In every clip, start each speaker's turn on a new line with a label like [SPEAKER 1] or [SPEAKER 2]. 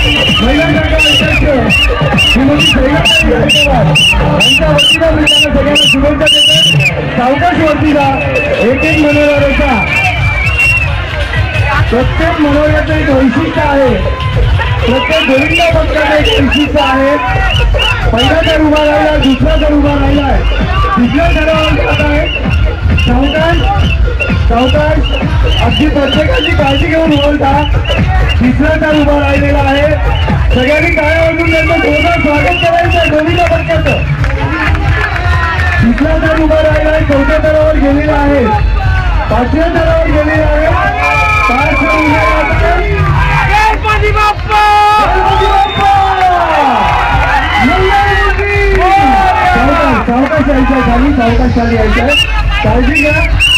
[SPEAKER 1] महिलांच्या अध्यक्ष श्रीमती सैराबाई गायकवाड यांच्या वतीनं मी त्यांना सगळ्यांना शुभेच्छा देतो। सावकाश वतीला एक एक मनोहराचा प्रत्येक मनोहराचं एक वैशिष्ट्य आहे, प्रत्येक गोविंदा भक्ताचं एक वैशिष्ट्य आहे। पहिला तर उभा राहिला, दुसरा तर उभा राहिलाय, तिसऱ्या थरावर जात आहे। सावकाश अगदी प्रत्येकाची काळजी घेऊन बोलता तिसरा तर उभा राहिलेला आहे। सगळ्यांनी टाळ्या वाजवून त्यांचं जोरदार स्वागत करायचं गोविंदा भक्ताचं। तिसरा तर उभा राहिलाय, चौथ्या थरावर गेलेला आहे, पाचव्या थरावर गेलेला आहे। सावकाश यायचं खाली, सावकाश खाली यायचं। काळजी घ्या,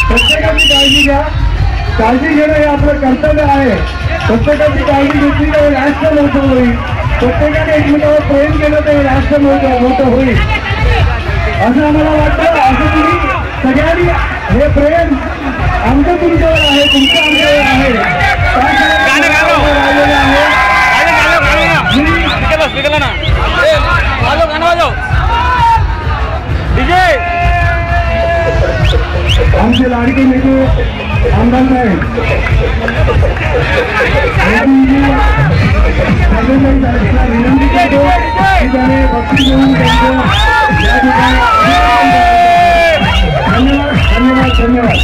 [SPEAKER 1] प्रत्येकाची काळजी घ्या। काळजी घेणं हे आपलं कर्तव्य आहे। प्रत्येकाची काळजी घेतली तर राष्ट्र मोठं होईल, प्रत्येकाने एकमेकावर प्रेम केलं तर राष्ट्र मोठं होईल असं आम्हाला वाटतं। असं तुम्ही सगळ्यांनी हे प्रेम आमचं तुमच्यावर आहे, तुमचं आमच्यावर आहे। आमचे लाडके नेते आमदार साहेब विनंती करतो की त्याने बक्षीस देऊन त्यांचं या ठिकाणी धन्यवाद धन्यवाद धन्यवाद।